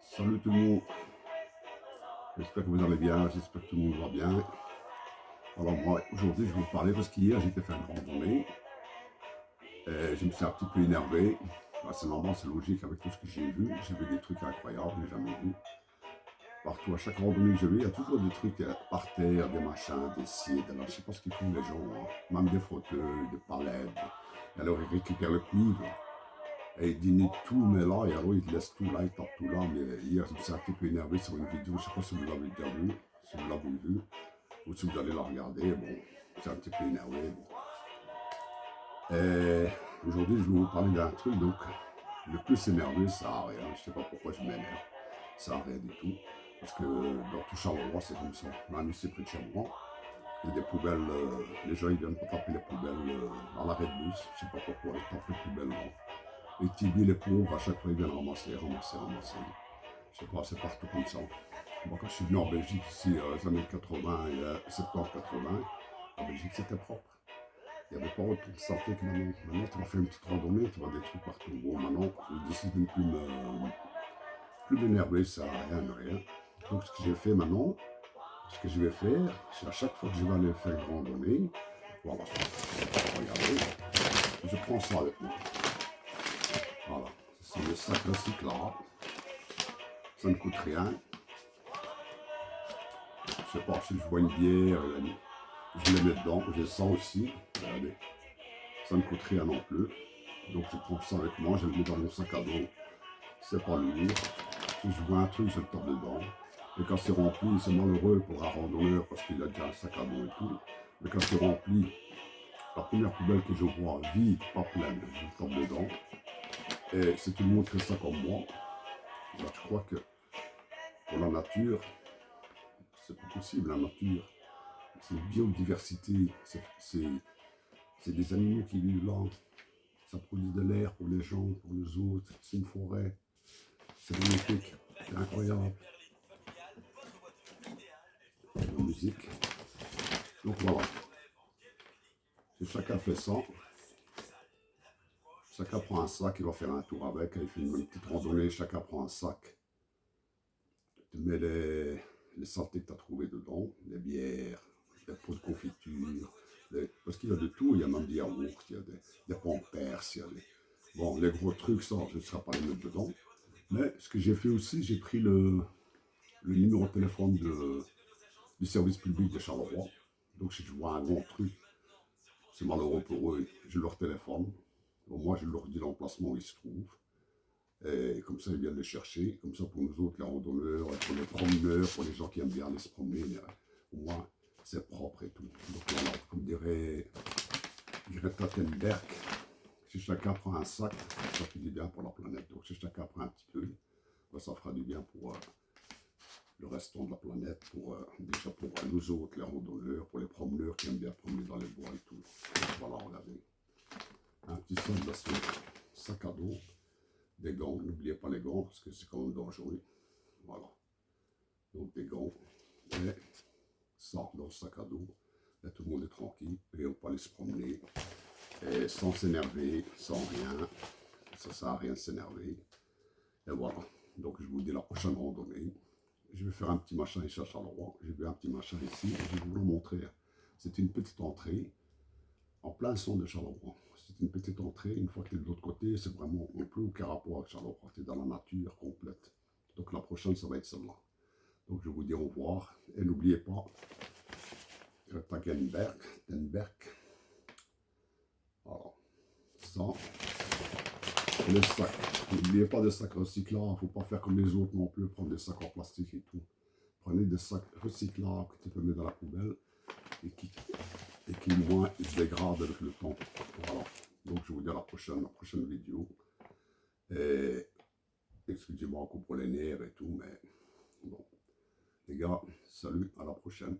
Salut tout le monde, j'espère que vous allez bien, j'espère que tout le monde va bien. Alors moi, aujourd'hui, je vais vous parler parce qu'hier, j'étais faire une randonnée. Je me suis un petit peu énervé. C'est normal, c'est logique avec tout ce que j'ai vu. J'ai vu des trucs incroyables, j'ai jamais vu. Partout, à chaque randonnée que je vais, il y a toujours des trucs par terre, des machins, des ci, des là. Je sais pas ce qu'ils font les gens, hein. Même des fauteuils, des palettes. Et alors, ils récupèrent le cuivre. Et ils dînent tout, mais là, et alors ils laissent tout là, ils tapent tout là. Mais hier, je me suis un petit peu énervé sur une vidéo, je ne sais pas si vous l'avez déjà vu, si vous l'avez vu, ou si vous allez la regarder. Bon, c'est un petit peu énervé. Bon. Et aujourd'hui, je vais vous parler d'un truc, donc, le plus énervé, ça n'a rien. Je ne sais pas pourquoi je m'énerve, ça n'a rien du tout. Parce que dans tout Charleroi, c'est comme ça. Même ici, près de chez moi, il y a des poubelles, les gens ils viennent pour taper les poubelles dans l'arrêt de bus. Je ne sais pas pourquoi, ils tapent les poubelles là. Et Tibi, les pauvres, à chaque fois, ils viennent ramasser. Je sais pas, c'est partout comme ça. Moi, quand je suis venu en Belgique, ici, les années 80 et 70-80, en Belgique, c'était propre. Il n'y avait pas autant de santé que maintenant. Maintenant, tu vas faire une petite randonnée, tu vois des trucs partout. Bon, maintenant, je décide de ne plus m'énerver, ça n'a rien de rien. Donc, ce que j'ai fait maintenant, ce que je vais faire, c'est à chaque fois que je vais aller faire une randonnée, voilà, regardez, je prends ça avec moi. Voilà, c'est le sac recyclable. Ça ne coûte rien. Je sais pas si je bois une bière, je le mets dedans, je le sens aussi. Regardez, ça ne coûte rien non plus. Donc je prends ça avec moi, je le mets dans mon sac à dos. C'est pas lourd. Si je vois un truc, je le tape dedans. Et quand c'est rempli, c'est malheureux pour un randonneur parce qu'il a déjà un sac à dos et tout. Mais quand c'est rempli, la première poubelle que je vois vide, pas pleine, je le tape dedans. Et si tout le monde fait ça comme moi, ben, je crois que pour la nature, c'est pas possible, la nature. C'est une biodiversité, c'est des animaux qui vivent là, ça produit de l'air pour les gens, pour nous autres, c'est une forêt, c'est magnifique, c'est incroyable, la musique. Donc voilà, si chacun fait ça, chacun prend un sac, il va faire un tour avec, il fait une petite randonnée, chacun prend un sac, tu mets les saletés que tu as trouvées dedans, les bières, les pots de confiture, parce qu'il y a de tout, il y a même des yaourts, il y a des pampers, il y a des... Bon, les gros trucs, ça, je ne serai pas les mettre dedans. Mais ce que j'ai fait aussi, j'ai pris le numéro de téléphone du service public de Charleroi. Donc si je vois un grand truc, c'est malheureux pour eux, je leur téléphone. Au moins, je leur dis l'emplacement où ils se trouvent. Et comme ça, ils viennent les chercher. Comme ça, pour nous autres, les randonneurs, pour les promeneurs, pour les gens qui aiment bien aller se promener, au moins, c'est propre et tout. Donc voilà, comme dirait Tattenberg, si chacun prend un sac, ça fait du bien pour la planète. Donc si chacun prend un petit peu, ça fera du bien pour le restant de la planète, déjà pour nous autres, les randonneurs, pour les promeneurs qui aiment bien promener dans les bois et tout. Voilà, regardez. Un petit sac de sac à dos, des gants, n'oubliez pas les gants parce que c'est quand même dangereux. Voilà. Donc des gants, et ça dans le sac à dos. Et tout le monde est tranquille et on peut aller se promener et sans s'énerver, sans rien. Ça sert à rien de s'énerver. Et voilà. Donc je vous dis la prochaine randonnée. Je vais faire un petit machin ici à Charleroi. J'ai vu un petit machin ici et je vais vous le montrer. C'est une petite entrée en plein centre de Charleroi. C'est une petite entrée. Une fois que tu es de l'autre côté, c'est vraiment plus aucun rapport avec Charleroi. Tu es dans la nature complète. Donc la prochaine, ça va être celle-là. Donc je vous dis au revoir. Et n'oubliez pas, Tattenberg. Voilà. Ça. Les sacs. N'oubliez pas des sacs recyclables. Il ne faut pas faire comme les autres non plus, prendre des sacs en plastique et tout. Prenez des sacs recyclables que tu peux mettre dans la poubelle et qui moins, ils se dégradent avec le temps. Voilà. Donc je vous dis à la prochaine vidéo. Et excusez-moi encore pour les nerfs et tout, mais bon. Les gars, salut, à la prochaine.